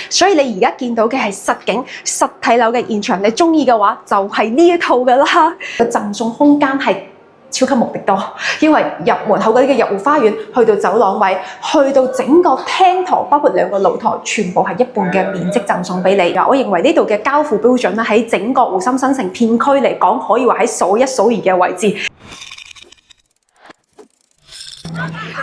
所以你而家見到嘅係實景實體樓嘅現場，你中意嘅話就係呢一套噶啦。個贈送空間係超級無敵多，因為入門口嗰啲嘅入戶花園，去到走廊位，去到整個廳堂，包括2個露台，全部係一半嘅面積贈送俾你㗎。我認為呢度嘅交付標準咧，喺整個湖心新城片區嚟講，可以話喺數一數二嘅位置。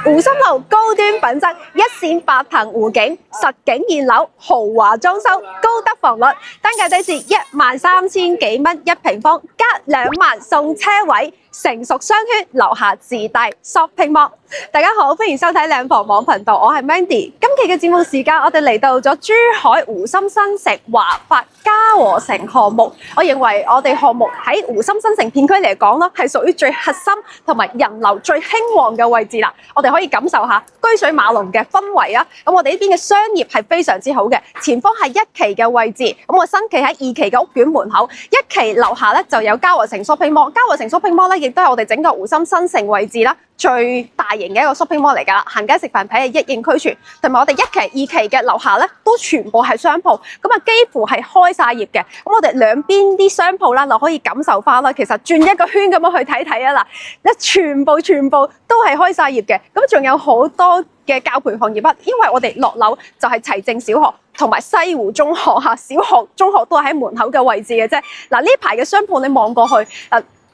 湖心樓高端品質，一線8層湖景，實景現樓，豪華裝修，高得房率，單價低至13000幾蚊1平方，加2萬送車位，成熟商圈，樓下自帶 shopping mall。大家好，歡迎收睇兩房網頻道，我係 Mandy。今期嘅節目時間，我哋嚟到咗珠海湖心新城華發嘉禾城項目。我認為我哋項目喺湖心新城片區嚟講啦，係屬於最核心同埋人流最興旺嘅位置啦。我哋可以感受下居水馬龍嘅氛圍啊！咁我哋呢邊嘅商業係非常之好嘅，前方係1期嘅位置，咁我新期喺2期嘅屋苑門口，1期樓下咧就有嘉禾城 shopping mall， 嘉禾城 shopping mall 咧亦都係我哋整個湖心新城位置啦，最大型嘅一個 shopping mall 嚟㗎啦，行街食飯睇係一應俱全，同埋我哋1期、2期嘅樓下咧都全部係商鋪，咁啊幾乎係開晒業嘅。咁我哋兩邊啲商鋪啦，就可以感受翻啦。其實轉一個圈咁樣去睇睇啊嗱，全部都係開晒業嘅。咁仲有好多嘅教培行業啊，因為我哋落樓就係齊正小學同埋西湖中學嚇，小學、中學都係喺門口嘅位置嘅啫。嗱呢排嘅商鋪你望過去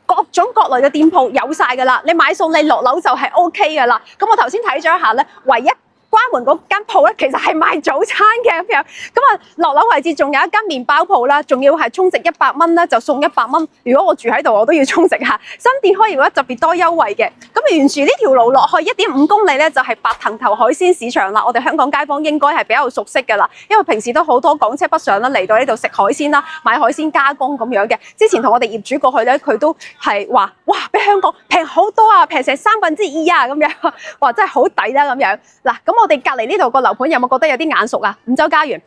各種各類嘅店鋪有晒㗎啦，你買餸你落樓就係 OK 㗎啦。咁我頭先睇咗一下咧，唯一關門嗰間鋪咧，其實係賣早餐嘅咁樣。咁啊，落樓位置仲有一間麵包鋪啦，仲要係充值100蚊咧，就送100蚊。如果我住喺度，我都要充值下。新店開業咧特別多優惠嘅。咁沿住呢條路落去1.5公里咧，就係白藤頭海鮮市場啦。我哋香港街坊應該係比較熟悉㗎啦，因為平時都好多港車北上啦，嚟到呢度食海鮮啦，買海鮮加工咁樣嘅。之前同我哋業主過去咧，佢都係話：哇，比香港平好多啊，平成2/3啊咁樣。哇，真係好抵啦咁樣。嗱，咁我哋隔離呢度個樓盤有冇覺得有啲眼熟啊？五洲家園。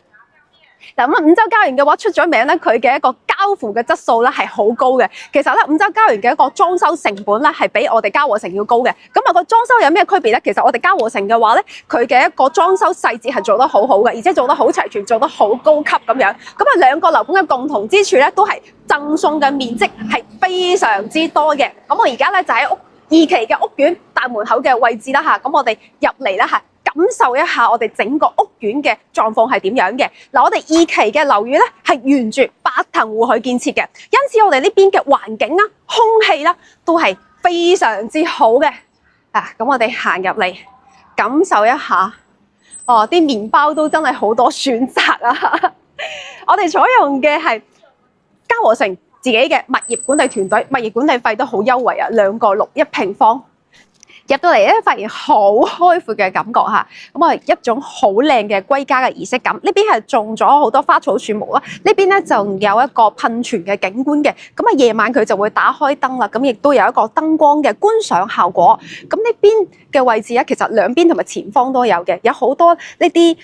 嗱咁五洲家園嘅話出咗名咧，佢嘅一個交付嘅質素咧係好高嘅。其實咧，五洲家園嘅一個裝修成本咧係比我哋嘉禾城要高嘅。咁啊個裝修有咩區別咧？其實我哋嘉禾城嘅話咧，佢嘅一個裝修細節係做得好好嘅，而且做得好齊全，做得好高級咁樣。咁啊兩個樓盤嘅共同之處咧，都係贈送嘅面積係非常之多嘅。咁我而家咧就喺2期嘅屋苑大門口嘅位置啦嚇。咁我哋入嚟啦嚇，感受一下我哋整個屋苑嘅狀況係點樣嘅。嗱，我哋2期嘅樓宇咧係沿住白藤湖去建設嘅，因此我哋呢邊嘅環境啦、空氣啦都係非常之好嘅。咁我哋行入嚟感受一下，啲麵包都真係好多選擇啊！我哋採用嘅係嘉禾城自己嘅物業管理團隊，物業管理費都好優惠啊，2個61平方。入到嚟咧，發現好開闊嘅感覺嚇，咁啊一種好靚嘅歸家嘅儀式感。呢邊係種咗好多花草樹木啦，呢邊咧就有一個噴泉嘅景觀嘅。咁啊夜晚佢就會打開燈啦，咁亦都有一個燈光嘅觀賞效果。咁呢邊嘅位置咧，其實兩邊同埋前方都有嘅，有好多呢啲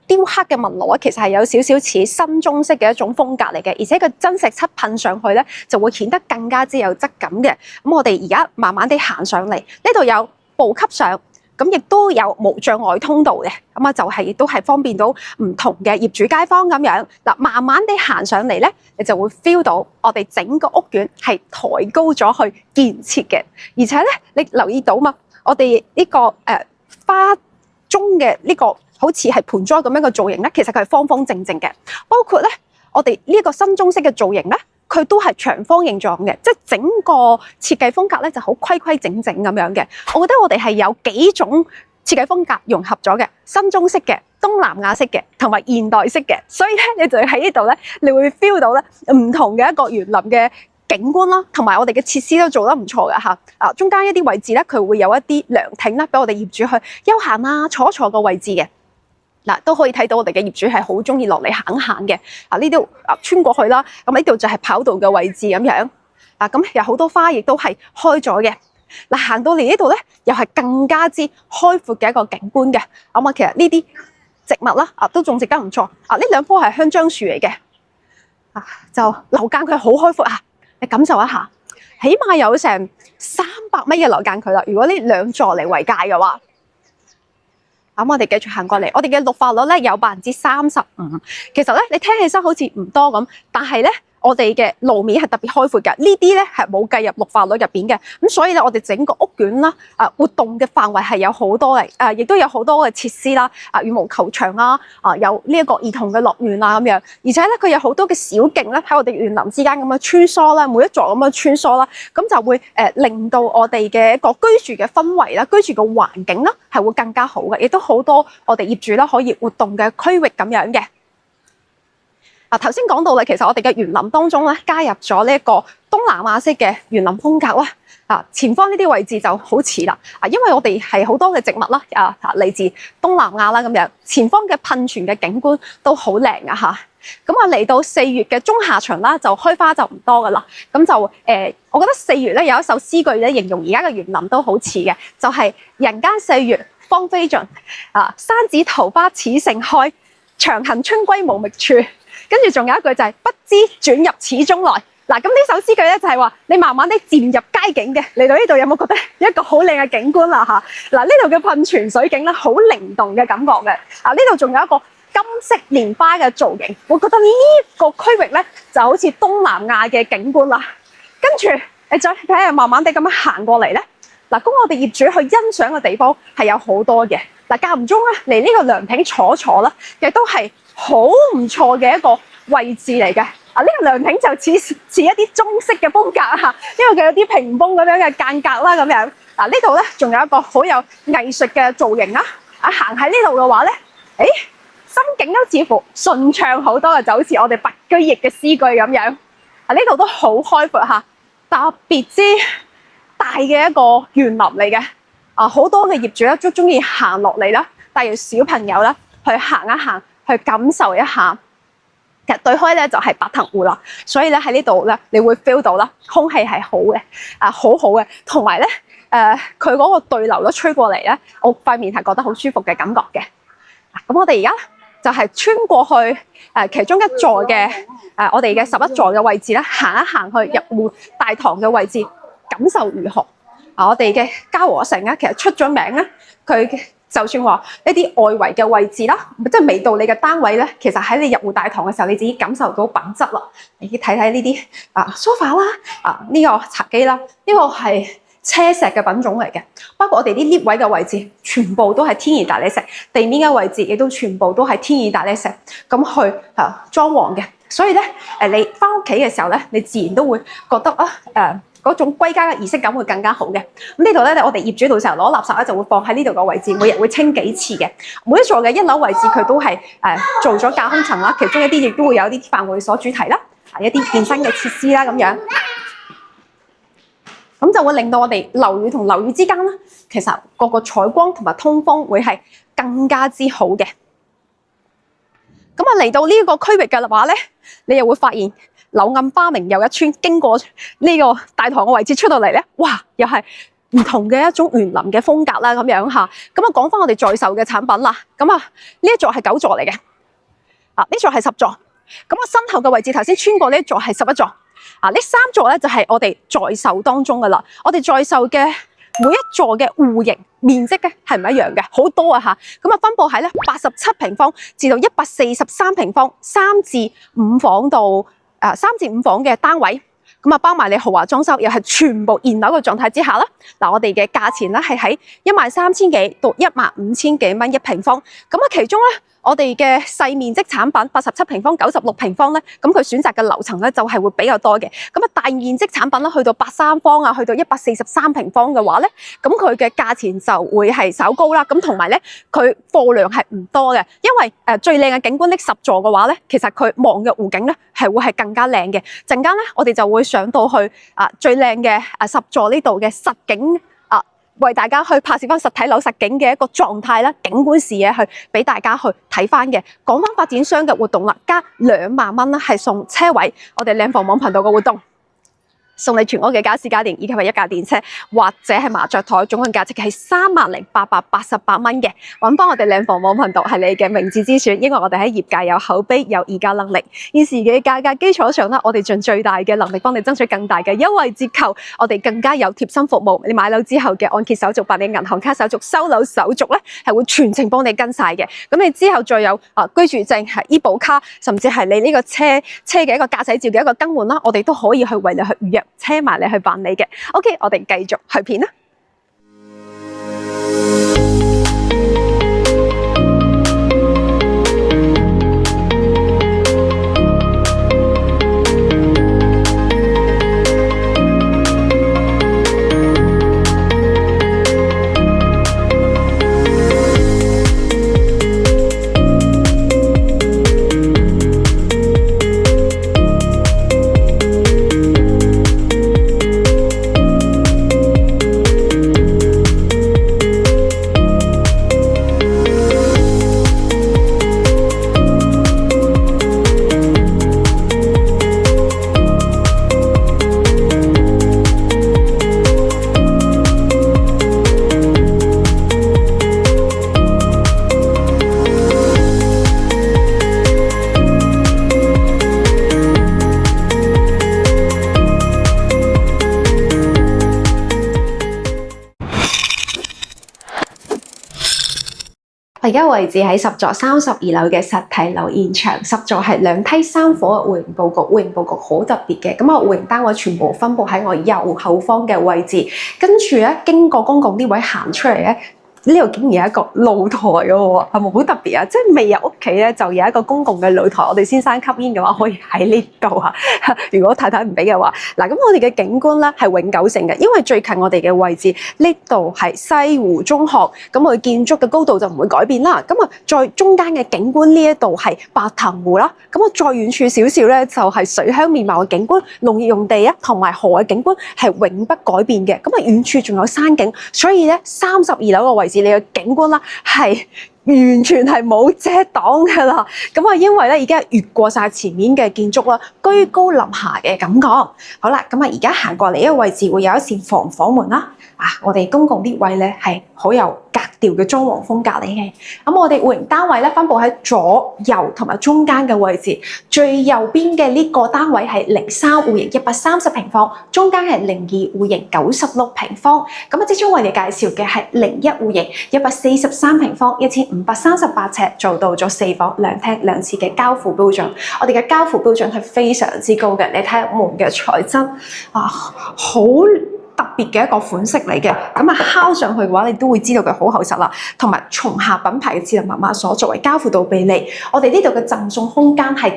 雕刻嘅紋路，其實係有少少似新中式嘅一種風格嚟嘅，而且個真石漆噴上去咧，就會顯得更加之有質感嘅。咁我哋而家慢慢地行上嚟，呢度有步級上，咁亦都有無障礙通道嘅，咁啊就係亦都係方便到唔同嘅業主街坊咁樣。嗱，慢慢地行上嚟咧，你就會 feel 到我哋整個屋苑係抬高咗去建設嘅，而且咧你留意到嘛，我哋呢個花中嘅呢個好似係盆栽咁樣嘅造型咧，其實佢係方方正正嘅。包括咧，我哋呢個新中式嘅造型咧，佢都係長方形狀嘅，即係整個設計風格咧就好規整整咁樣嘅。我覺得我哋係有幾種設計風格融合咗嘅，新中式嘅、東南亞式嘅同埋現代式嘅，所以咧你就喺呢度咧，你會 feel 到咧唔同嘅一個園林嘅景觀啦，同埋我哋嘅設施都做得唔錯嘅嚇。中間一啲位置咧，佢會有一啲涼亭啦，俾我哋業主去休閒啊、坐個位置嘅。嗱，都可以睇到我哋嘅業主係好中意落嚟行嘅。呢度穿過去啦，咁呢度就係跑道嘅位置咁樣。咁有好多花亦都係開咗嘅。嗱，行到嚟呢度咧，又係更加之開闊嘅一個景觀嘅。咁啊，其實呢啲植物啦，都種植得唔錯。呢兩棵係香樟樹嚟嘅。就樓間佢好開闊啊！你感受一下，起碼有成300米嘅樓間距啦。如果呢2座嚟為界嘅話。咁我哋繼續行過嚟，我哋嘅綠化率咧有35%。其實咧，你聽起身好似唔多咁，但係咧，我哋嘅路面係特別開闊嘅，呢啲咧係冇計入綠化率入邊嘅。咁所以咧，我哋整個屋苑啦，活動嘅範圍係有好多嘅，亦都有好多嘅設施啦，羽毛球場啦，有呢一個兒童嘅樂園啊咁樣。而且咧，佢有好多嘅小徑咧喺我哋園林之間咁樣穿梭啦，每一座咁樣穿梭啦，咁就會令到我哋嘅一個居住嘅氛圍啦、居住嘅環境啦係會更加好嘅，亦都好多我哋業主啦可以活動嘅區域咁樣嘅。頭先講到啦，其實我哋嘅園林當中咧加入咗呢一個東南亞式嘅園林風格啦。前方呢啲位置就好似啦，因為我哋係好多嘅植物啦，嚟自東南亞啦咁樣，前方嘅噴泉嘅景觀都好靚啊嚇。咁嚟到4月嘅中下旬啦，就開花就唔多噶啦。咁就我覺得4月咧有一首詩句咧形容而家嘅園林都好似嘅，就係人間4月芳菲盡，山寺桃花始盛開，長行春歸無覓處。跟住仲有一句就係不知轉入此中來。嗱，咁呢首詩句咧就係話你慢慢地漸入佳境嘅。嚟到呢度有冇覺得一個好靚嘅景觀啦嚇？嗱，呢度嘅噴泉水景咧好靈動嘅感覺嘅。呢度仲有一個金色蓮花嘅造型，我覺得呢個區域咧就好似東南亞嘅景觀啦。跟住你再睇下，慢慢地咁樣行過嚟咧，咁我哋業主去欣賞嘅地方係有好多嘅。間唔中咧嚟呢個涼亭坐啦，亦都係好唔錯嘅一個位置嚟嘅。呢個涼亭就似一啲中式嘅風格嚇，因為佢有啲屏風咁樣嘅間隔啦咁樣。呢度咧仲有一個好有藝術嘅造型啦。行喺呢度嘅話咧，心境都似乎順暢好多嘅，就好似我哋白居易嘅詩句咁樣。呢度都好開闊嚇，特別之大嘅一個園林嚟嘅。好多嘅業主咧都中意行落嚟啦，帶住小朋友啦去行一行，去感受一下。其實對開咧就係白藤湖啦，所以咧喺呢度咧你會 feel 到啦，空氣係好嘅，好好嘅，同埋咧佢嗰個對流都吹過嚟咧，我塊面係覺得好舒服嘅感覺嘅。咁我哋而家就係穿過去其中一座嘅我哋嘅11座嘅位置咧，行一行去入戶大堂嘅位置，感受如何？我哋嘅嘉禾城咧，其實出咗名咧，佢就算話一啲外圍嘅位置啦，即係未到你嘅單位咧，其實喺你入戶大堂嘅時候，你自己感受到品質啦。你睇睇呢啲sofa啦，呢個茶几啦，呢個係車石嘅品種嚟嘅。包括我哋啲 lift 位嘅位置，全部都係天然大理石，地面嘅位置亦都全部都係天然大理石咁去裝潢嘅。所以咧你翻屋企嘅時候咧，你自然都會覺得嗰種歸家嘅儀式感會更加好嘅。咁呢度咧，我哋業主到時候攞垃圾咧就會放喺呢度嘅位置，每日會清幾次嘅。每一座嘅1樓位置佢都係做咗架空層啦，其中一啲亦都會有啲飯會所主題啦，一啲健身嘅設施啦咁樣。咁就會令到我哋樓宇同樓宇之間咧，其實個採光同埋通風會係更加之好嘅。咁嚟到呢個區域嘅話咧，你又會發現柳暗花明又一村，經過呢個大堂嘅位置出到嚟咧，哇！又係唔同嘅一種園林嘅風格啦，咁樣嚇。咁講翻我哋在售嘅產品啦。咁呢一座係9座嚟嘅，呢座係10座。咁身後嘅位置頭先穿過呢一座係11座。呢3座咧就係我哋在售當中噶啦。我哋在售嘅每一座嘅戶型面積咧係唔一樣嘅，好多啊嚇。咁分佈喺咧87平方至到143平方3至5房到3至5房嘅單位。咁包埋你豪華裝修，又係全部現樓嘅狀態之下啦。我哋嘅價錢咧係喺13000幾到15000幾蚊1平方。咁其中咧，我哋嘅細面積產品87平方、96平方咧，咁佢選擇嘅樓層咧就係會比較多嘅。咁大面積產品咧，去到83方啊，去到143平方嘅話咧，咁佢嘅價錢就會係稍高啦。咁同埋咧，佢貨量係唔多嘅，因為最靚嘅景觀的10座嘅話咧，其實佢望嘅湖景咧係會係更加靚嘅。陣間咧，我哋就會上到去最靚嘅10座呢度嘅實景為大家去拍攝翻實體樓實景嘅一個狀態啦，景觀視野去俾大家去睇翻嘅。講翻發展商嘅活動啦，加2萬蚊啦，係送車位。我哋靚房網頻道嘅活動，送你全屋嘅家私家電，以及係一架電車或者係麻雀台，總共價值係30,888蚊嘅。揾翻我哋靚房網頻道係你嘅明智之選，因為我哋喺業界有口碑，有議價能力。現時嘅價格基礎上咧，我哋盡最大嘅能力幫你爭取更大嘅優惠折扣。我哋更加有貼心服務，你買樓之後嘅按揭手續、辦理銀行卡手續、收樓手續咧，係會全程幫你跟晒嘅。咁你之後再有居住證、係醫保卡，甚至係你呢個車嘅一個駕駛照嘅一個更換啦，我哋都可以去為你去預約車埋你去辦理嘅。OK， 我哋繼續去片啦。我而家位置喺10座32樓嘅實體樓現場，10座係2梯3伙嘅戶型佈局，戶型佈局好特別嘅。咁啊，戶型單位全部分佈喺我右後方嘅位置，跟住咧經過公共呢位行出嚟咧。呢度竟然有一個露台嘅喎，係咪好特別啊？即係未入屋企咧，就有一個公共嘅露台。我哋先生吸煙嘅話，可以喺呢度啊。如果太太唔俾嘅話，嗱，咁我哋嘅景觀咧係永久性嘅，因為最近我哋嘅位置呢度係西湖中學，咁佢建築嘅高度就唔會改變啦。咁啊，在中間嘅景觀呢一度係白藤湖啦。咁啊，再遠處少少咧就係水鄉面貌嘅景觀，農業用地啊同埋河嘅景觀係永不改變嘅。咁啊，遠處仲有山景，所以咧32樓嘅位置。你嘅景觀啦，係完全係冇遮擋噶啦。咁啊，因為咧已經係越過晒前面嘅建築啦，居高臨下嘅感覺。好啦，咁啊，而家行過嚟呢個位置會有一扇防火門啦。我哋公共呢位咧係好有格調嘅裝潢風格嚟嘅。咁我哋戶型單位咧分佈喺左右同埋中間嘅位置。最右邊嘅呢個單位係03戶型130平方，中間係02戶型96平方。咁啊，即將為你介紹嘅係01戶型143平方，1538尺，做到咗4房2廳2廁嘅交付標準。我哋嘅交付標準係非常之高嘅，你睇下門嘅材質好特別嘅一個款式嚟嘅，咁啊敲上去嘅話，你都會知道佢好厚實啦。同埋松下品牌嘅智能密碼鎖作為交付道俾你，我哋呢度嘅贈送空間係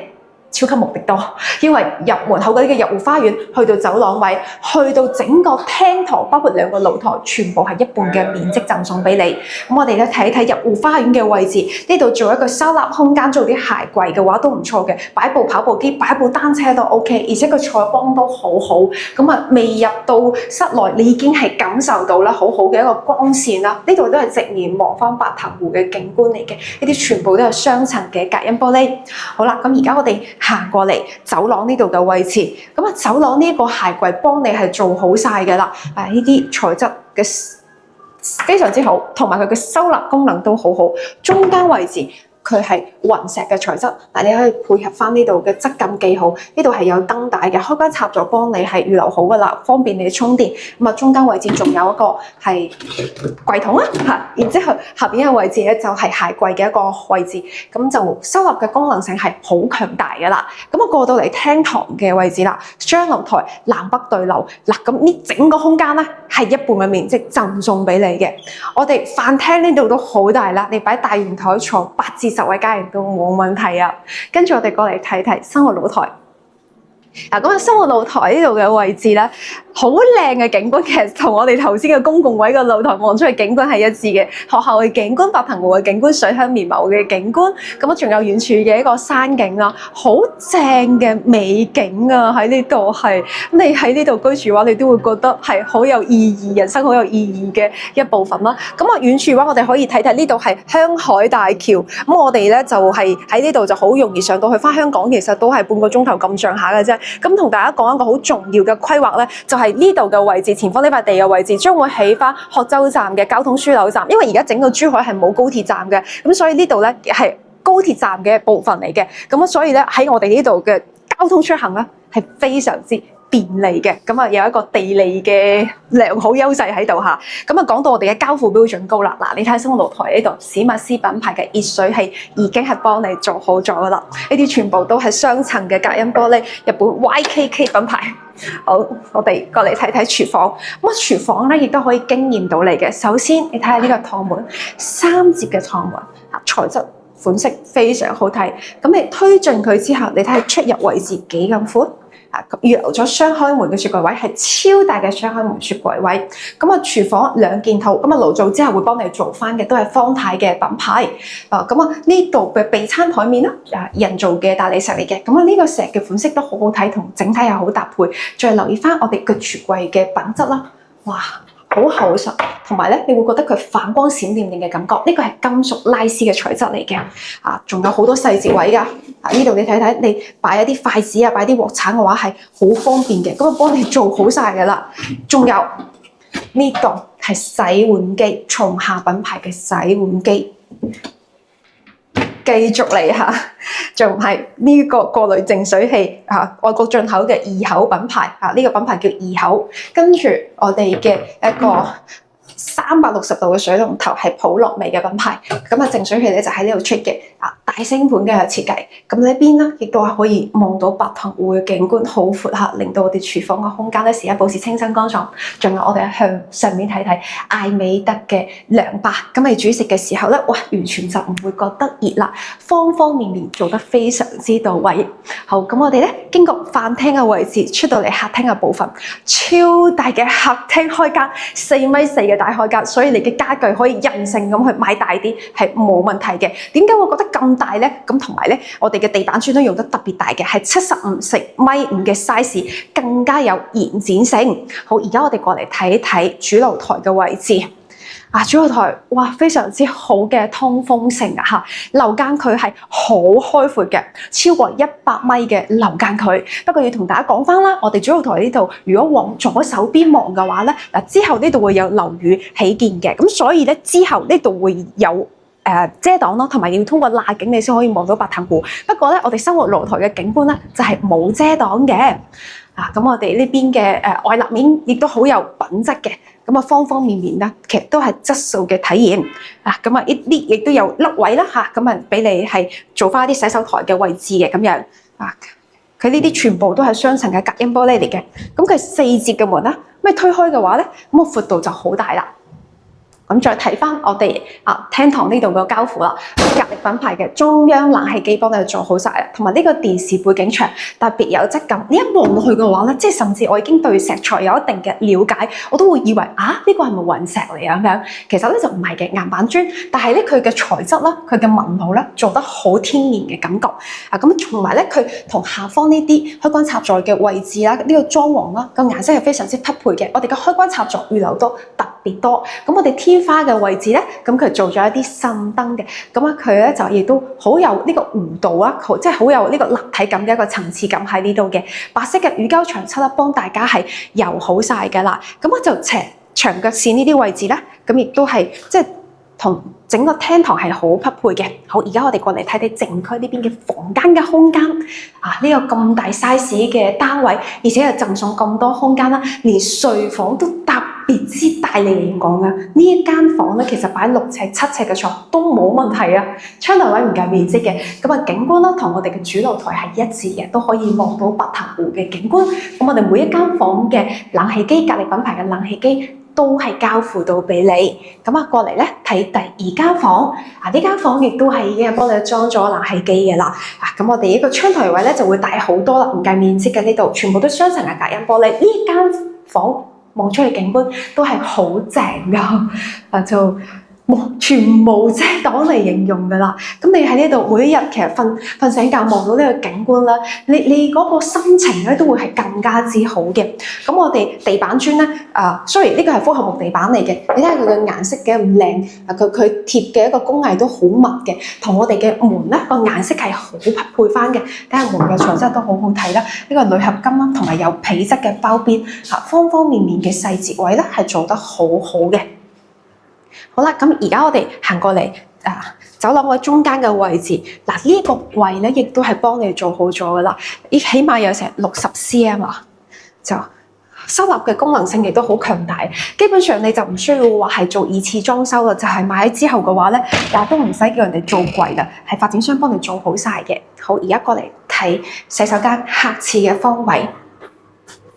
超級無敵多，因為入門口嗰啲嘅入戶花園，去到走廊位，去到整個廳堂，包括2個露台，全部係一半嘅面積贈送俾你。咁我哋咧睇一睇入戶花園嘅位置，呢度做一個收納空間，做啲鞋櫃嘅話都唔錯嘅，擺部跑步機，擺部單車都 OK， 而且個採光都好好。咁啊，未入到室內，你已經係感受到啦，好好嘅一個光線啦。呢度都係直面望翻白藤湖嘅景觀嚟嘅，呢啲全部都係雙層嘅隔音玻璃。好啦，咁而家我哋行過嚟走廊呢度嘅位置，咁啊走廊呢個鞋櫃幫你係做好晒嘅啦，呢啲材質嘅非常之好，同埋佢嘅收納功能都好好，中間位置。佢係雲石嘅材質，嗱你可以配合翻呢度嘅質感幾好，呢度係有燈帶嘅，開關插座幫你係預留好噶啦，方便你充電。咁啊中間位置仲有一個係櫃桶啦，然之後下邊嘅位置咧就係鞋櫃嘅一個位置，咁就收納嘅功能性係好強大噶啦。咁啊過到嚟廳堂嘅位置啦，雙樓台南北對流，嗱咁呢整個空間咧係一半嘅面積贈送俾你嘅。我哋飯廳呢度都好大啦，你擺大圓台坐8至10位家人都冇問題啊！跟住我哋過嚟睇睇生活露台。咁啊，生活露台呢度嘅位置咧，好靚嘅景觀，其實同我哋頭先嘅公共位嘅露台望出去景觀係一致嘅。學校嘅景觀、白藤湖嘅景觀、水鄉面貌嘅景觀，咁啊，仲有遠處嘅一個山景啦，好正嘅美景啊！喺呢度係，你喺呢度居住嘅話，你都會覺得係好有意義，人生好有意義嘅一部分啦。咁啊，遠處嘅話，我哋可以睇睇呢度係香海大橋。咁我哋咧就係喺呢度就好容易上到去，返香港其實都係半個鐘頭咁上下嘅啫。咁同大家講一個好重要嘅規劃咧，就係呢度嘅位置，前方呢塊地嘅位置將會起翻鶴洲站嘅交通樞紐站，因為而家整個珠海係冇高鐵站嘅，咁所以呢度咧係高鐵站嘅部分嚟嘅，咁所以咧喺我哋呢度嘅交通出行咧係非常之便利嘅，咁啊有一個地理嘅良好優勢喺度嚇。咁啊講到我哋嘅交付標準高啦，嗱你睇新露台呢度史密斯品牌嘅熱水器已經係幫你做好咗噶啦，呢啲全部都係雙層嘅隔音玻璃，日本 YKK 品牌。好，我哋過嚟睇睇廚房。咁啊廚房咧亦都可以驚豔到你嘅。首先你睇下呢個趟門，3節嘅趟門，材質款式非常好睇。咁你推進佢之後，你睇下出入位置幾咁闊。預留咗雙開門嘅雪櫃位，係超大嘅雙開門雪櫃位。咁啊，廚房2件套，咁啊爐灶之後會幫你做翻嘅都係方太嘅品牌。咁啊呢度嘅備餐台面啦，人造嘅大理石嚟嘅。咁啊呢個石嘅款式都好好睇，同整體又好搭配。再留意翻我哋嘅櫥櫃嘅品質啦，哇！好厚實，同埋咧，你會覺得佢反光閃亮亮嘅感覺。呢個係金屬拉絲嘅材質嚟嘅，仲有好多細節位㗎。呢度你睇睇，你擺一啲筷子啊，擺啲鑊鏟嘅話係好方便嘅。咁啊，幫你做好晒㗎啦。仲有呢度係洗碗機，松下品牌嘅洗碗機。繼續嚟嚇，仲係呢個過濾淨水器外國進口嘅2口品牌呢個品牌叫2口。跟住我哋嘅一個360度嘅水龍頭係普樂美嘅品牌。咁啊淨水器咧就喺呢度出嘅大星盤嘅設計。咁呢邊咧亦都係可以望到白藤湖嘅景觀，好闊嚇，令到我哋廚房嘅空間咧時刻保持清新乾爽。仲有我哋向上面睇睇艾美特嘅涼吧。咁你煮食嘅時候咧，哇，完全就唔會覺得熱啦，方方面面做得非常之到位。好，咁我哋咧經過飯廳嘅位置出到嚟客廳嘅部分，超大嘅客廳開間，4.4米嘅大開間，所以你嘅家具可以任性咁去買大啲，係冇問題嘅。點解會覺得咁大咧？咁同埋咧，我哋嘅地板磚都用得特別大嘅，係75.5米嘅 size， 更加有延展性。好，而家我哋過嚟睇一睇主爐台嘅位置。主爐台哇，非常之好嘅通風性嚇，樓間距係好開闊嘅，超過100米嘅樓間距。不過要同大家講翻啦，我哋主爐台呢度如果往左手邊望嘅話咧，之後呢度會有樓宇起建嘅，咁所以咧之後呢度會有遮擋咯，同埋要通過罅景你先可以望到白藤湖。不過咧，我哋生活爐台嘅景觀咧就係冇遮擋嘅。咁我哋呢邊嘅外立面亦都好有品質嘅。咁啊，方方面面咧，其實都係質素嘅體驗。咁啊，呢啲亦都有凹位啦嚇，咁啊，俾你係做翻啲洗手台嘅位置嘅咁樣。佢呢啲全部都係雙層嘅隔音玻璃嚟嘅。咁佢4節嘅門啦，咁推開嘅話咧，咁個闊度就好大啦。咁再睇翻我哋廳堂呢度嘅交付啦，格力品牌嘅中央冷氣機幫你做好晒啦，同埋呢個電視背景牆特別有質感。你一望落去嘅話咧，即係甚至我已經對石材有一定嘅了解，我都會以為呢個係咪雲石嚟啊咁樣？其實咧就唔係嘅，硬板磚，但係咧佢嘅材質啦，佢嘅紋路咧做得好天然嘅感覺。咁同埋咧佢同下方呢啲開關插座嘅位置啦，呢個裝潢啦個顏色係非常之匹配嘅。我哋嘅開關插座預留都特別多。咁我哋天花嘅位置咧，咁佢做咗一啲滲燈嘅，咁佢咧就亦都好有呢個弧度啊，即係好有呢個立體感嘅一個層次感喺呢度嘅。白色嘅乳膠牆漆啦，幫大家係油好晒㗎啦。咁我就牆腳線呢啲位置咧，咁亦都係即係同整個廳堂係好匹配嘅。好，而家我哋過嚟睇睇靜區呢邊嘅房間嘅空間。呢個咁大 size 嘅單位，而且又贈送咁多空間啦，連睡房都特別之大嚟講啊！呢一間房咧，其實擺6尺、7尺嘅床都冇問題啊！窗台位唔計面積嘅，咁啊景觀啦，同我哋嘅主爐台係一致嘅，都可以望到白藤湖嘅景觀。咁我哋每一間房嘅冷氣機，格力品牌嘅冷氣機都係交付到俾你。咁過嚟咧睇第2間房，呢間房亦都係已經係幫你裝咗冷氣機嘅啦。咁我哋呢個窗台位咧就會大好多啦，唔計面積嘅呢度，全部都雙層嘅隔音玻璃。呢間房望出去景觀都係好正噶，就全無遮擋嚟形容㗎啦。咁你喺呢度每一日其實瞓醒覺望到呢個景觀啦，你嗰個心情咧都會係更加之好嘅。咁我哋地板磚咧，sorry 呢個係複合木地板嚟嘅。你睇下佢嘅顏色幾咁靚，佢貼嘅一個工藝都好密嘅，同我哋嘅門咧個顏色係好匹配翻嘅。睇下門嘅材質都好好睇啦，呢個鋁合金啦，同埋有皮質嘅包邊，方方面面嘅細節位咧係做得好好嘅。好啦，咁而家我哋行過嚟走廊嘅中間嘅位置，嗱呢個櫃咧亦都係幫你做好咗噶啦，起碼有成60 cm 啊，就收納嘅功能性亦都好強大。基本上你就唔需要話係做2次裝修啦，就係買咗之後嘅話咧，都唔使叫人哋做櫃啦，係發展商幫你做好晒嘅。好，而家過嚟睇洗手間客廁嘅方位。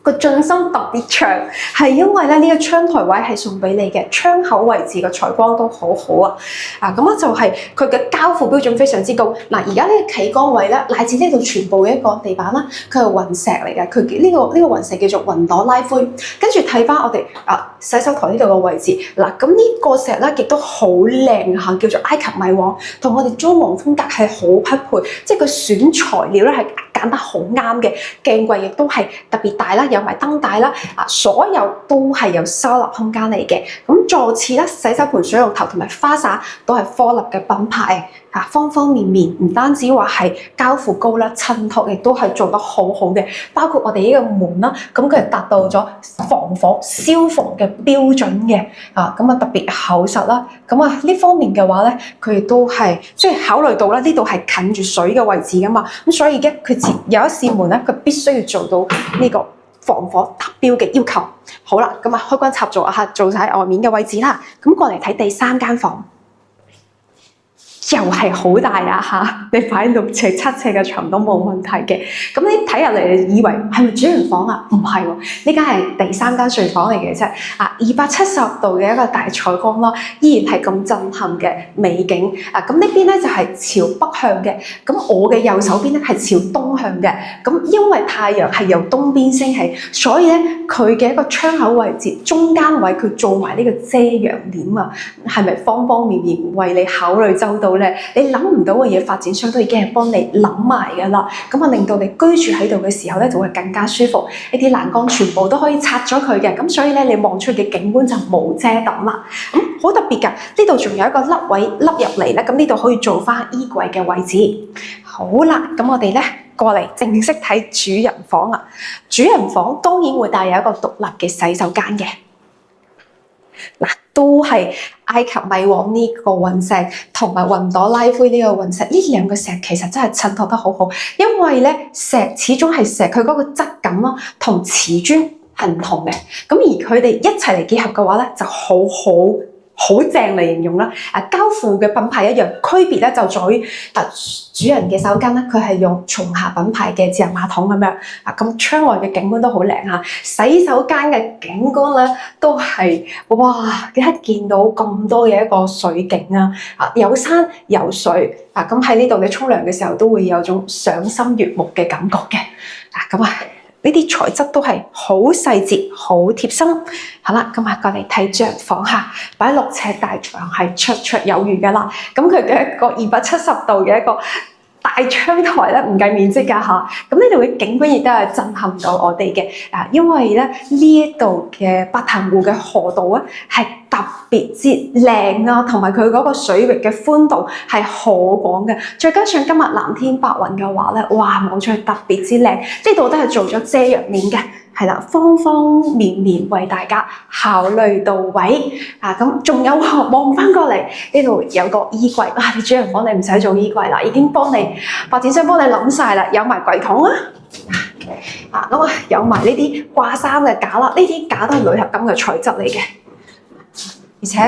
個進深特別長，係因為咧呢個窗台位係送俾你嘅，窗口位置嘅採光都好好啊！咁啊就係佢嘅交付標準非常之高。嗱，而家呢個企缸位咧，乃至呢度全部嘅一個地板啦，佢係雲石嚟嘅，佢呢個雲石叫做雲朵拉灰。跟住睇翻我哋洗手台呢度嘅位置，嗱咁呢個石咧亦都好靚嚇，叫做埃及米黃，同我哋裝潢風格係好匹配，即係佢選材料咧係揀得好啱嘅，鏡櫃亦都係特別大啦。有埋燈帶啦，所有都係有收納空間嚟嘅。咁座廁啦、洗手盆、水龍頭同埋花灑都係科立嘅品牌，方方面面唔單止話係交付高啦，襯托亦都係做得好好嘅。包括我哋呢個門啦，咁佢係達到咗防火消防嘅標準嘅，咁特別厚實啦。咁呢方面嘅話咧，佢亦都係即係考慮到啦，呢度係近住水嘅位置噶嘛，咁所以咧佢有一扇門咧，佢必須要做到呢個防火達標嘅要求。好啦，咁開關插座做晒外面嘅位置啦。咁過嚟睇第3間房，又係好大嚇，你擺6尺、7尺嘅床都冇問題嘅。咁你睇入嚟，你以為係咪主人房啊？唔係喎，呢間係第3間睡房嚟嘅啫。270度嘅一個大採光咯，依然係咁震撼嘅美景。咁呢邊咧就係朝北向嘅，咁我嘅右手邊咧係朝東向嘅。咁因為太陽係由東邊升起，所以咧佢嘅一個窗口位置中間位佢做埋呢個遮陽簾啊，係咪方方面面為你考慮周到？你諗唔到嘅嘢，發展商都已經係幫你諗埋㗎啦。咁令到你居住喺度嘅時候咧，就會更加舒服。呢啲欄杆全部都可以拆咗佢嘅，咁所以咧你望出嘅景觀就冇遮擋啦。好特別㗎，呢度仲有一個凹位凹入嚟咧，咁呢度可以做翻衣櫃嘅位置。好啦，咁我哋咧過嚟正式睇主人房啦。主人房當然會帶有一個獨立嘅洗手間嘅。都係埃及米黃呢個雲石同埋雲朵拉灰呢個雲石，呢兩個石其實真係襯托得好好，因為咧石始終係石，佢嗰個質感啦同瓷磚係唔同嘅，咁而佢哋一齊嚟結合嘅話咧就好正嚟形容啦。交付嘅品牌一樣，區別咧就在於主人嘅手間咧，佢係用松下品牌嘅智能馬桶咁樣。咁窗外嘅景觀都好靚嚇，洗手間嘅景觀咧都係哇！一見到咁多嘅一個水景啊，有山有水咁喺呢度你沖涼嘅時候都會有種賞心悅目嘅感覺嘅。呢啲材質都係好細節、好貼心。好啦，今日過嚟睇主人房下，擺6尺大床係綽綽有餘㗎啦。咁佢嘅一個270度嘅一個大窗台咧，唔計面積㗎嚇。咁呢度嘅景觀亦都係震撼到我哋嘅。因為咧呢一度嘅白潭湖嘅河道咧係特別之靚啊，同埋佢嗰個水域嘅寬度係好廣嘅。再加上今日藍天白雲嘅話咧，哇，望出去特別之靚。呢度都係做咗遮陽簾嘅，係啦，方方面面為大家考慮到位。咁仲有望翻過嚟呢度有個衣櫃，你主人房你唔使做衣櫃啦，已經幫你發展商幫你諗晒啦，有埋櫃桶啦。有埋呢啲掛衫嘅架啦，呢啲架都係鋁合金嘅材質嚟嘅。而且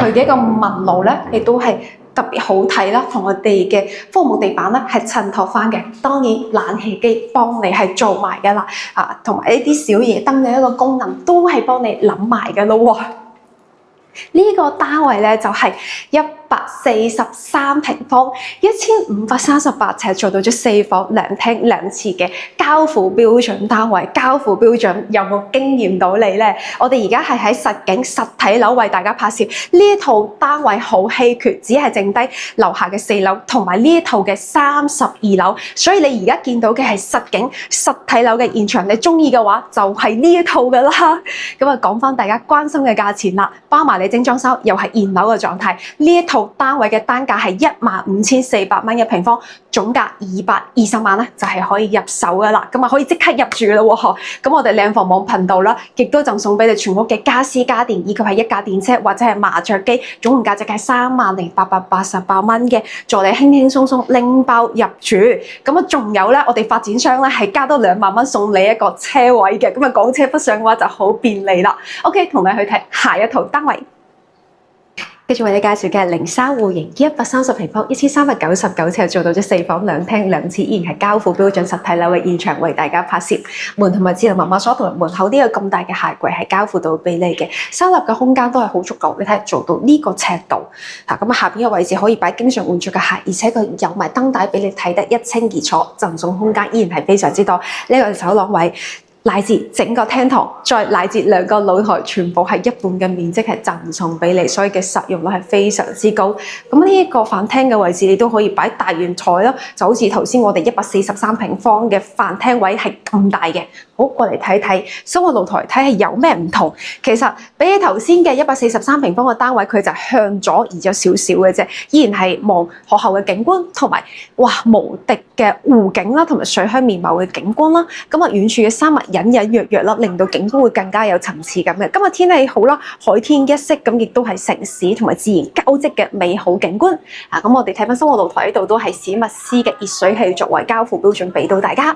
佢嘅一個紋路咧，亦都係特別好睇啦，同我哋嘅複木地板咧係襯托翻嘅。當然冷氣機幫你係做埋㗎啦，同埋呢啲小夜燈嘅一個功能都係幫你諗埋㗎咯喎。呢個單位咧就係143平方，1538尺，做到咗4房2廳2廁嘅交付標準單位。交付標準有冇驚豔到你呢？我哋而家係喺實景實體樓為大家拍攝，呢一套單位好稀缺，只係剩低樓下嘅4樓同埋呢一套嘅32樓，所以你而家見到嘅係實景實體樓嘅現場。你中意嘅話就係呢一套噶啦。咁啊，講翻大家關心嘅價錢啦，包埋你精裝修，又係現樓嘅狀態。呢一套單位嘅單價係15400蚊一平方，總價220萬咧就係可以入手噶啦。咁啊，可以即刻入住啦喎！咁我哋靚房網頻道啦，亦都贈送俾你全屋嘅家私家電，以及係一架電車或者係麻雀機，總共價值係30888蚊嘅，助你輕輕鬆鬆拎包入住。咁啊，仲有咧，我哋發展商咧係加多2萬蚊送你一個車位嘅，咁啊，港車北上嘅話就好便利啦。OK， 同你去睇下一套單位。繼續為你介紹嘅係03戶型130平方1399尺，做到咗4房2廳2廁，依然係交付標準實體樓嘅現場為大家拍攝。門同埋智能密碼鎖同埋門口呢個咁大嘅鞋櫃係交付到俾你嘅，收納嘅空間都係好足夠。你睇做到呢個尺度，咁下邊嘅位置可以擺經常換着嘅鞋，而且佢有埋燈帶俾你睇得一清二楚，贈送空間依然係非常之多。呢個走廊位，乃至整個廳堂，再乃至2個露台，全部係一半嘅面積係贈送俾你，所以嘅實用率係非常之高。咁呢一個飯廳嘅位置，你都可以擺大圓台咯，就好似頭先我哋143平方嘅飯廳位係咁大嘅。好，過嚟睇睇生活露台，睇下有咩唔同。其實比起頭先嘅143平方嘅單位，佢就向左移咗少少嘅啫，依然係望學校嘅景觀，同埋哇無敵嘅湖景啦，同埋水鄉面貌嘅景觀啦。咁啊，遠處嘅山脈隱隱約約啦，令到景觀會更加有層次感嘅。今日天氣好啦，海天一色，咁亦都係城市同埋自然交織嘅美好景觀。咁我哋睇翻生活露台呢度都係史密斯嘅熱水器作為交付標準俾到大家。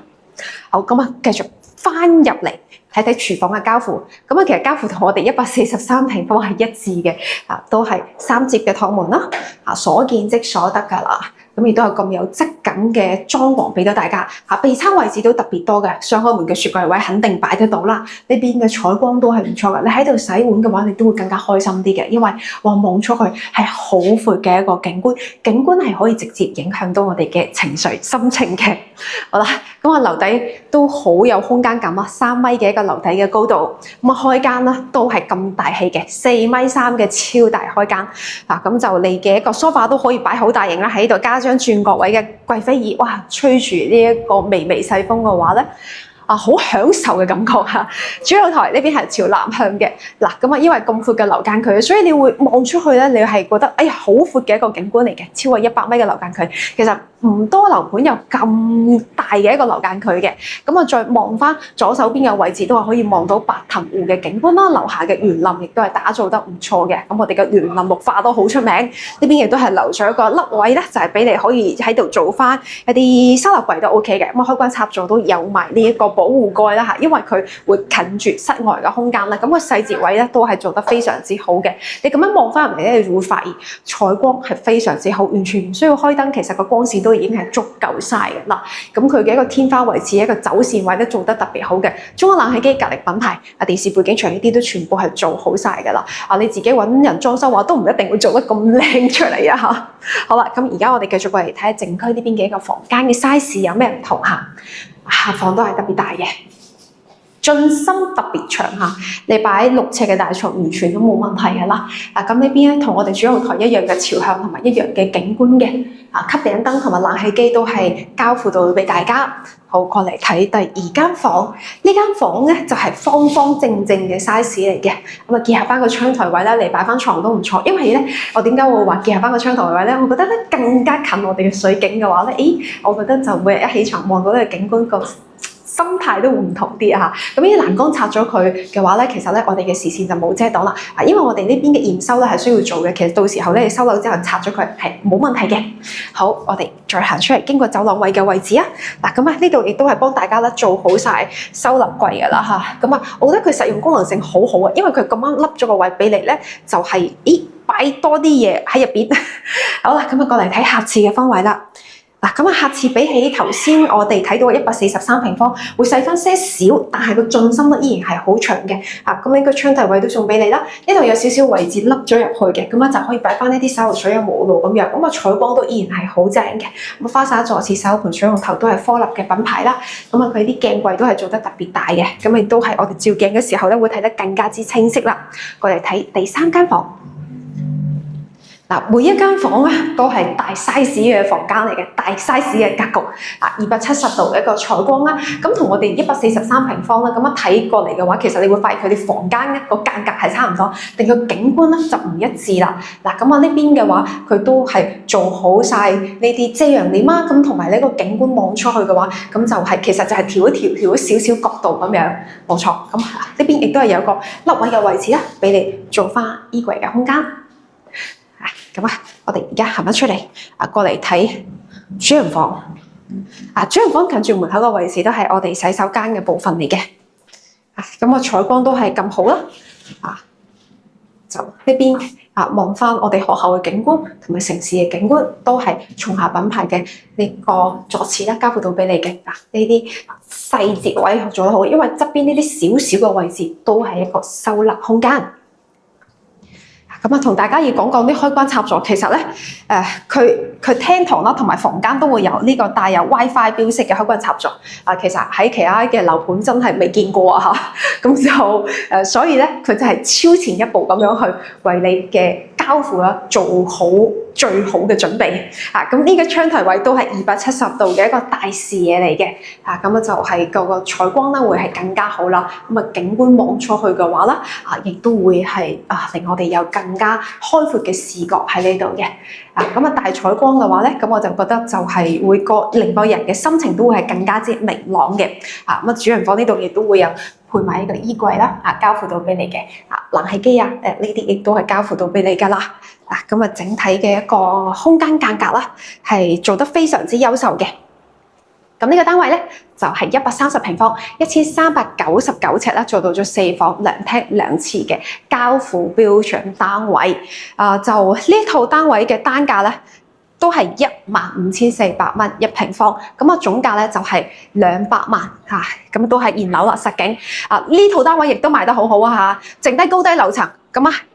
好，咁啊，繼續翻入嚟睇睇廚房嘅交付。咁啊，其實交付同我哋143平方係一致嘅，都係3節嘅趟門啦，所見即所得㗎啦。咁亦都有咁有質感嘅裝潢俾到大家。備餐位置都特別多嘅，雙開門嘅雪櫃位肯定擺得到啦。呢邊嘅採光都係唔錯嘅，你喺度洗碗嘅話，你都會更加開心啲嘅，因為望出去係好闊嘅一個景觀，景觀係可以直接影響到我哋嘅情緒心情嘅。好啦，咁啊樓底都好有空間感啊，3米嘅一個樓底嘅高度，咁啊開間啦都係咁大氣嘅，4.3米嘅超大開間。咁就你嘅一個梳化都可以擺好大型啦，喺度加張轉角位嘅貴妃椅，哇，吹住呢一個微微細風嘅話咧，好享受嘅感覺嚇。主露台呢邊係朝南向嘅，嗱咁啊，因為咁闊嘅樓間距，所以你會望出去咧，你係覺得哎呀好闊嘅一個景觀嚟嘅，超過100米嘅樓間距，其實唔多樓盤有咁大嘅一個樓間距嘅。咁啊，再望翻左手邊嘅位置，都係可以望到白藤湖嘅景觀啦。樓下嘅園林亦都係打造得唔錯嘅。咁我哋嘅園林綠化都好出名。呢邊亦都係留咗一個凹位咧，就係俾你可以喺度做翻一啲收納櫃都 OK 嘅。咁啊，開關插座都有埋呢一個保護蓋啦嚇，因為佢會近住室外嘅空間啦。咁個細節位咧都係做得非常之好嘅。你咁樣望翻入嚟咧，你會發現採光係非常之好，完全唔需要開燈。其實個光線都已經係足夠晒嘅啦。咁佢嘅一個天花位置、一個走線位都做得特別好嘅。中央冷氣機、格力品牌、電視背景牆呢啲都全部係做好晒嘅啦。你自己揾人裝修話都唔一定會做得咁靚出嚟啊嚇。好啦，咁而家我哋繼續過嚟睇下靜區呢邊嘅一個房間嘅 size 有咩唔同嚇。下房都係特別大嘅。進深特別長嚇，你擺6尺嘅大床完全都冇問題嘅啦。咁呢邊咧同我哋主露台一樣嘅朝向同埋一樣嘅景觀嘅。吸頂燈同埋冷氣機都係交付到俾大家。好，過嚟睇第2間房。呢間房咧就係方方正正嘅 size 嚟嘅。咁啊，結合翻個窗台位咧，你擺翻床都唔錯。因為咧，我點解會話結合翻個窗台位咧？我覺得咧更加近我哋嘅水景嘅話咧，我覺得就每日一起床望到呢個景觀個心態都會唔同啲啊！咁呢啲欄杆拆咗佢嘅話咧，其實咧我哋嘅視線就冇遮擋啦。因為我哋呢邊嘅驗收咧係需要做嘅，其實到時候咧你收樓之後拆咗佢係冇問題嘅。好，我哋再行出嚟，經過走廊位嘅位置啊！咁啊呢度亦都係幫大家咧做好晒收納櫃嘅啦嚇。咁啊，我覺得佢實用功能性好好啊，因為佢咁啱凹咗個位俾你咧，就係擺多啲嘢喺入邊。好啦，咁啊過嚟睇客廁嘅方位啦。嗱，咁啊，下次比起頭先我哋睇到嘅143平方，會細翻些少，但係個進深咧依然係好長嘅。咁呢個窗台位都送俾你啦，呢度有少少位置凹咗入去嘅，咁啊就可以擺翻呢啲手水啊毛露咁樣，咁啊採光都依然係好正嘅。咁花灑座廁手盤水龍頭都係科立嘅品牌啦，咁啊佢啲鏡櫃都係做得特別大嘅，咁亦都係我哋照鏡嘅時候咧會睇得更加之清晰啦。過嚟睇第3間房。嗱，每一間房咧都係大 size 嘅房間嚟嘅，大 size 嘅格局，270度嘅一個採光啦。咁同我哋143平方啦，咁一睇過嚟嘅話，其實你會發現佢哋房間咧個間隔係差唔多，但個景觀咧就唔一致啦。嗱，咁啊呢邊嘅話，佢都係做好晒呢啲遮陽簾啦，咁同埋呢個景觀望出去嘅話，咁就係其實就係調一少少角度咁樣，冇錯。咁呢邊亦都係有個凹位嘅位置啦，俾你做翻衣櫃嘅空間。咁我哋而家行翻出嚟，過嚟睇主人房。主人房近住門口個位置都係我哋洗手間嘅部分嚟嘅。咁個採光都係咁好啦。就呢邊望翻我哋學校嘅景觀同埋城市嘅景觀，都係松下品牌嘅呢個座廁啦，交付到俾你嘅。呢啲細節位做得好，因為側邊呢啲少少嘅位置都係一個收納空間。咁同大家要講啲開關插座，其實咧，佢廳堂啦同埋房間都會有呢個帶有 WiFi 標識嘅開關插座。其實喺其他嘅樓盤真係未見過啊嚇。咁就所以咧，佢就係超前一步咁樣去為你嘅交付啦做好最好嘅準備。咁呢個窗台位都係270度嘅一個大視野嚟嘅。咁就係個採光咧會係更加好啦。咁景觀望出去嘅話啦，亦都會係令我哋有更加開闊嘅視覺喺呢度嘅。大採光嘅話咧，咁我就覺得就係會令個人嘅心情都會係更加之明朗嘅。主人房呢度亦都會有配埋一個衣櫃啦，交付到俾你嘅。冷氣機呢啲亦都係交付到俾你噶啦。整體嘅一個空間間隔啦，係做得非常之優秀嘅。咁呢個單位咧就係130平方，1399尺啦，做到咗4房2廳2廁嘅交付標準單位。就呢套單位嘅單價咧都係15400蚊1平方，咁總價咧就係200萬嚇，咁都係現樓啦，實景。呢套單位亦都賣得好好啊嚇，剩低高低樓層。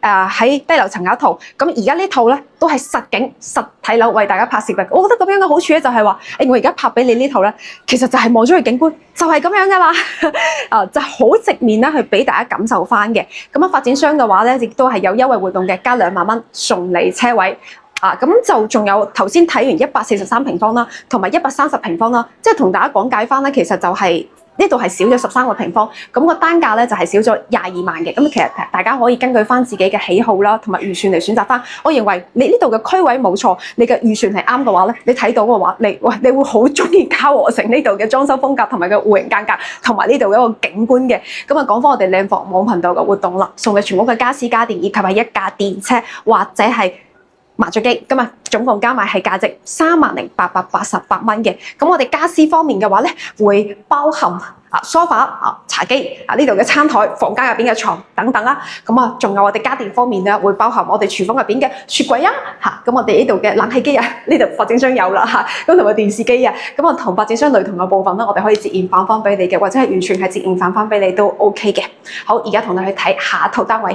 喺低樓層有一套，咁而家呢套咧都係實景實體樓為大家拍攝嘅。我覺得咁樣嘅好處咧就係話，我而家拍俾你呢套咧，其實就係望咗去景觀，就係咁樣噶啦，就好直面咧去俾大家感受翻嘅。發展商嘅話咧，亦都係有優惠活動嘅，加2萬蚊送你車位。咁就仲有頭先睇完143平方啦，同埋130平方啦，即係同大家講解翻咧，其實就係呢度係少咗13個平方，咁個單價咧就係少咗22萬嘅。咁其實大家可以根據翻自己嘅喜好啦，同埋預算嚟選擇翻。我認為你呢度嘅區位冇錯，你嘅預算係啱嘅話咧，你睇到嘅話，你會好中意嘉禾城呢度嘅裝修風格同埋個戶型間隔，同埋呢度嘅一個景觀嘅。講翻我哋靚房網頻道嘅活動啦，送嘅全屋嘅家私家電以及係一架電車或者係麻雀機，今日總共加埋係價值30888蚊嘅。咁我哋家私方面嘅話咧，會包含梳化、茶几呢度嘅餐台、房間入邊嘅床等等啦。仲有我哋家電方面咧，會包含我哋廚房入邊嘅雪櫃咁我哋呢度嘅冷氣機呢度發展商有啦咁同埋電視機同發展商雷同嘅部分咧，我哋可以折現返翻俾你嘅，或者係完全係折現返翻俾你都 OK 嘅。好，而家同你去睇下一套單位。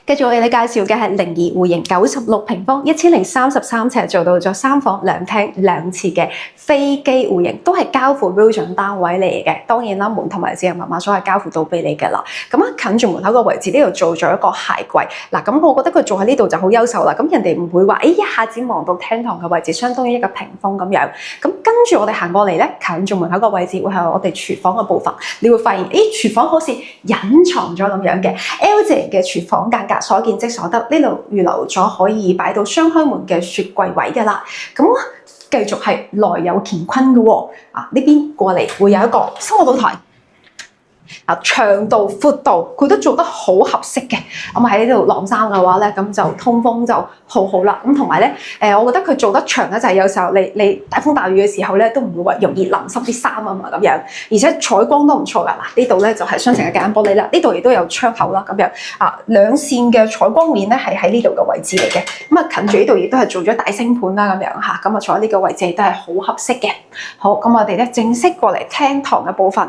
跟住我哋介紹嘅係02戶型96平方1033尺，做到咗3房2廳2廁嘅飛機戶型，都係交付標準單位嚟嘅。當然啦，門同埋指引密碼鎖係交付到俾你嘅啦。近住門口個位置呢度做咗一個鞋櫃。咁我覺得佢做喺呢度就好優秀啦。人哋唔會話一下子望到廳堂嘅位置，相當於一個屏風咁樣。跟住我哋行過嚟咧，近住門口個位置會係我哋廚房嘅部分。你會發現，廚房好似隱藏咗咁樣嘅 L 字形嘅廚房間隔，所見即所得。呢度預留咗可以擺到雙開門嘅雪櫃位嘅啦。繼續係內有乾坤嘅喎。呢邊過嚟會有一個生活露台。長度、闊度佢都做得好合適嘅。咁喺呢度晾衫嘅話咧，咁就通風就好好啦。咁同埋咧，我覺得佢做得長咧，就係有時候你大風大雨嘅時候咧，都唔會話容易淋濕啲衫啊嘛咁樣。而且採光都唔錯㗎。嗱，呢度咧就係雙層嘅隔音玻璃啦，呢度亦都有窗口啦咁樣。兩線嘅採光面咧係喺呢度嘅位置嚟嘅。咁啊近住呢度亦都係做咗大星盤啦咁樣嚇。咁啊坐喺呢個位置亦都係好合適嘅。好，咁我哋咧正式過嚟廳堂嘅部分。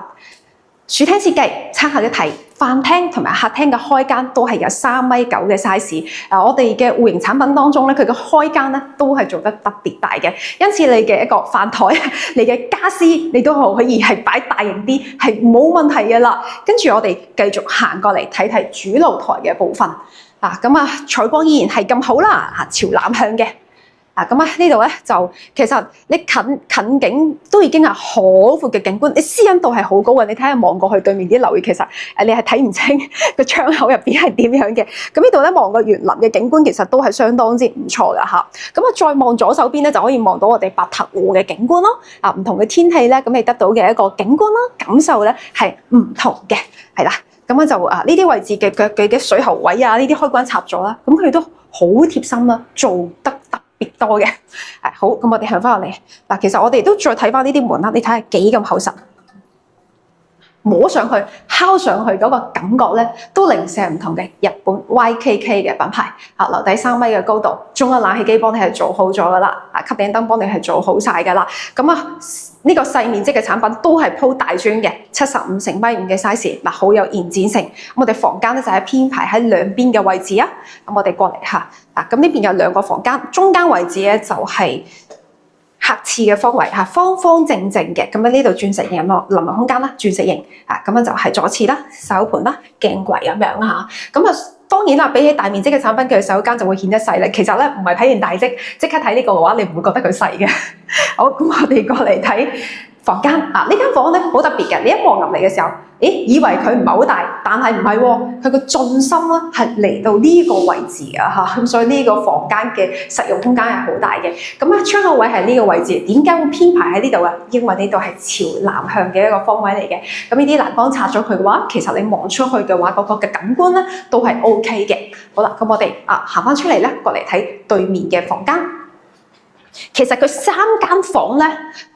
主廳設計參考一睇，飯廳同埋客廳嘅開間都係有3.9米嘅 size。我哋嘅戶型產品當中咧，佢嘅開間咧都係做得特別大嘅，因此你嘅一個飯台、你嘅家私，你都可以係擺大型啲，係冇問題嘅啦。跟住我哋繼續行過嚟睇睇主露台嘅部分。採光依然係咁好啦，朝南向嘅。呢度咧就其實你近景都已經係好闊嘅景觀，你私隱度係好高嘅。你睇下望過去對面啲樓宇，其實你係睇唔清個窗口入邊係點樣嘅。咁呢度咧望個園林嘅景觀其實都係相當之唔錯㗎嚇。再望左手邊咧就可以望到我哋白藤湖嘅景觀咯。唔同嘅天氣咧，咁你得到嘅一個景觀啦，感受咧係唔同嘅，係啦。呢啲位置嘅水喉位啊，呢啲開關插座啦，咁佢都好貼心啦，做得別多嘅。好，咁我哋行翻落嚟嗱，其實我哋都再睇翻呢啲門啦，你睇下幾咁厚實，摸上去、敲上去嗰個感覺咧，都零舍唔同嘅。日本 YKK 嘅品牌，樓底3米嘅高度，中央冷氣機幫你係做好咗噶啦，吸頂燈幫你係做好晒噶啦。呢個細面積嘅產品都係鋪大磚嘅，75乘米5嘅 size， 好有延展性。我哋房間咧就係編排喺兩邊嘅位置啊。咁我哋過嚟嚇，咁呢邊有2個房間，中間位置咧就係客廁嘅方位嚇，方方正正嘅。咁呢度鑽石型咯，臨埋空間啦，鑽石型咁樣就係左廁啦、洗手盤啦、鏡櫃咁樣嚇。當然啦，比起大面積嘅產品嘅洗手間就會顯得細啦。其實咧唔係睇完大積，即刻睇呢個嘅話，你唔會覺得佢細嘅。好，咁我哋過嚟睇房間。呢間房咧好特別嘅，你一望入嚟嘅時候，以為佢唔係好大，但係唔係喎，佢個進深咧係嚟到呢個位置嘅嚇，咁所以呢個房間嘅實用空間係好大嘅。窗口位係呢個位置，點解會編排喺呢度啊？因為呢度係朝南向嘅一個方位嚟嘅。咁呢啲欄杆拆咗佢嘅話，其實你望出去嘅話，嗰個嘅感官咧都係 OK 嘅。好啦，咁我哋行翻出嚟咧，過嚟睇對面嘅房間。其實佢3間房咧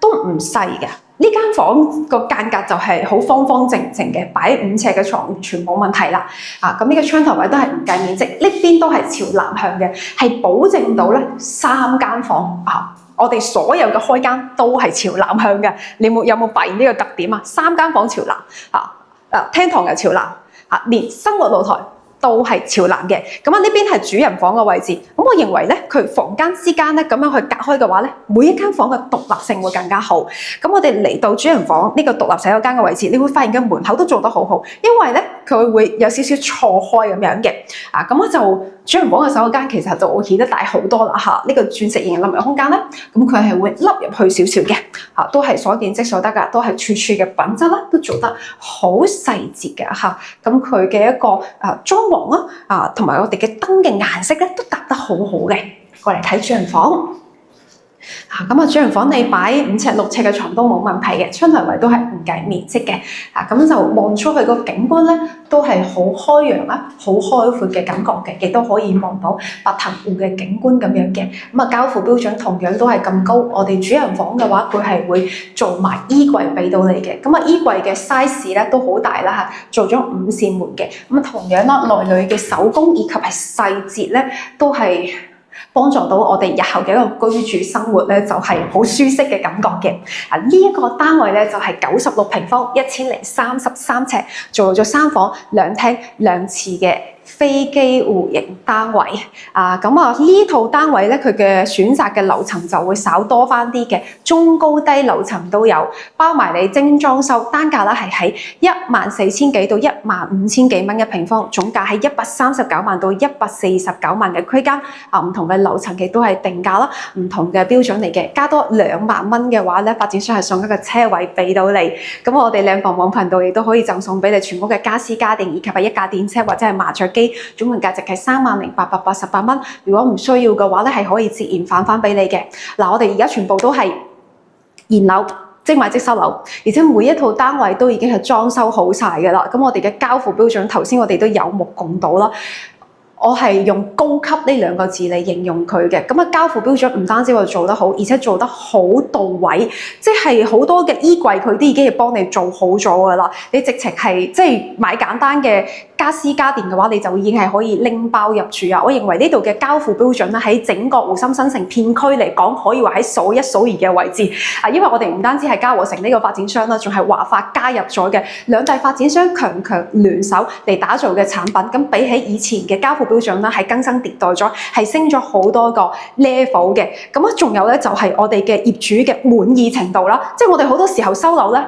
都唔細嘅。呢間房個間隔就係好方方正正嘅，擺5尺嘅床完全冇問題啦。咁呢個窗頭位都係唔計面積，呢邊都係朝南向嘅，係保證到咧3間房我哋所有嘅開間都係朝南向嘅。你有冇發現呢個特點啊？3間房朝南，廳堂又朝南，連生活露台都係朝南嘅。呢邊係主人房嘅位置。咁我認為咧，佢房間之間咧咁樣去隔開嘅話咧，每一間房嘅獨立性會更加好。咁我哋嚟到主人房呢個獨立洗手間嘅位置，你會發現嘅門口都做得好好，因為咧佢會有少少錯開咁樣嘅。咁就主人房嘅洗手間其實就會顯得大好多啦嚇。呢個鑽石型嘅立體空間咧，咁佢係會凹入去少少嘅，都係所見即所得㗎，都係處處嘅品質啦，都做得好細節嘅嚇。咁佢嘅一個裝潢啦，同埋我哋嘅燈嘅顏色咧都搭得好好嘅。過嚟睇主人房。主人房你擺5尺6尺嘅床都冇問題嘅，窗台位都係唔計面積嘅。咁就望出去個景觀咧，都係好開揚啦，好開闊嘅感覺嘅，亦都可以望到白藤湖嘅景觀咁樣嘅。交付標準同樣都係咁高。我哋主人房嘅話，佢係會做埋衣櫃俾到你嘅。衣櫃嘅 size 咧都好大啦嚇，做咗5扇門嘅。同樣啦，內裏嘅手工以及係細節咧，都係幫助到我哋日後嘅一個居住生活咧，就係好舒適嘅感覺嘅。呢一個單位咧就係96平方1033尺，做咗3房2廳2廁嘅飛機戶型單位。呢套單位咧，佢嘅選擇嘅樓層就會稍多翻啲嘅，中高低樓層都有，包埋你精裝修，單價咧係喺14,000幾到15,000幾蚊一平方，總價喺139萬到149萬嘅區間。唔同嘅樓層亦都係定價啦，唔同嘅標準嚟嘅，加多2萬蚊嘅話咧，發展商係送一個車位俾到你。咁我哋靚房網頻道亦都可以贈送俾你全屋嘅家私家電，以及係一架電車或者係麻雀機，總共價值係30,888蚊。如果唔需要嘅話咧，係可以折現返翻俾你嘅。我哋而家全部都係現樓即買即收樓，而且每一套單位都已經係裝修好晒㗎啦。咁我哋嘅交付標準，頭先我哋都有目共睹啦。我係用高級呢兩個字嚟形容佢嘅。咁啊，交付標準唔單止話做得好，而且做得好到位，即係好多嘅衣櫃佢都已經係幫你做好咗㗎啦。你直情係即係買簡單嘅家私家電嘅話，你就已經係可以拎包入住啊！我認為呢度嘅交付標準咧，喺整個湖心新城片區嚟講，可以話喺數一數二嘅位置啊！因為我哋唔單止係嘉和城呢個發展商啦，仲係華發加入咗嘅兩大發展商強聯手嚟打造嘅產品。咁比起以前嘅交付標準啦，係更新迭代咗，係升咗好多個 level 嘅。咁啊，仲有咧就係我哋嘅業主嘅滿意程度啦。即係我哋好多時候收樓咧，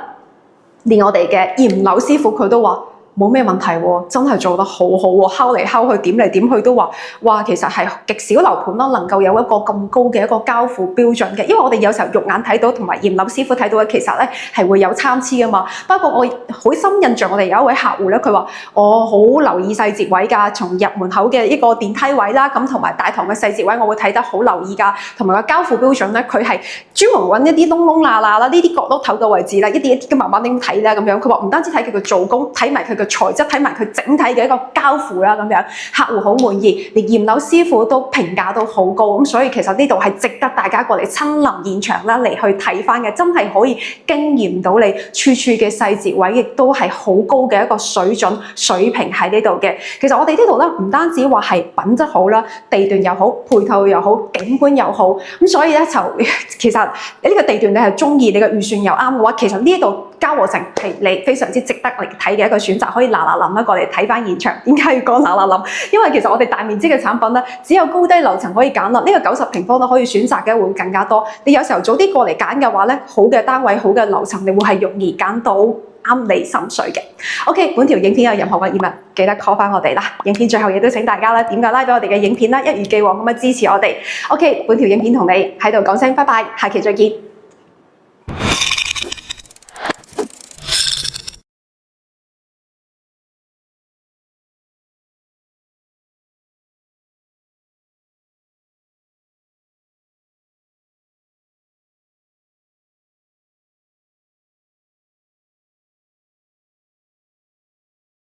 連我哋嘅驗樓師傅佢都話冇咩問題喎，真係做得好好喎，敲嚟敲去點嚟點去都話，哇，其實係極少樓盤啦，能夠有一個咁高嘅一個交付標準嘅。因為我哋有時候肉眼睇到同埋驗樓師傅睇到嘅，其實咧係會有參差噶嘛。包括我好深印象，我哋有一位客戶咧，佢話我好留意細節位㗎，從入門口嘅一個電梯位啦，咁同埋大堂嘅細節位，我會睇得好留意㗎。同埋個交付標準咧，佢係專門揾一啲窿窿罅罅啦，呢啲角落頭嘅位置啦，一啲一啲咁慢慢咁睇啦，咁樣。佢話唔單止睇佢嘅做工，睇埋佢嘅材質，睇埋佢整體嘅一個交付啦，咁樣客戶好滿意，連驗樓師傅都評價到好高，咁所以其實呢度係值得大家過嚟親臨現場啦，嚟去睇翻嘅，真係可以經驗到你處處嘅細節位，亦都係好高嘅一個水準水平喺呢度嘅。其實我哋呢度咧唔單止話係品質好啦，地段又好，配套又好，景觀又好，咁所以咧就其實呢個地段你係中意，你嘅預算又啱嘅話，其實呢度嘉和城係你非常之值得嚟睇嘅一個選擇，可以嗱嗱臨一過嚟睇翻現場。點解要講嗱嗱臨？因為其實我哋大面積嘅產品咧，只有高低樓層可以揀啦。呢個90平方都可以選擇嘅會更加多。你有時候早啲過嚟揀嘅話咧，好嘅單位、好嘅樓層，你會係容易揀到啱你心水嘅。OK， 本條影片有任何嘅疑問，記得 call 翻我哋啦。影片最後亦都請大家咧點個 like 俾我哋嘅影片啦，一如既往咁樣支持我哋。OK， 本條影片同你喺度講聲拜拜，下期再見。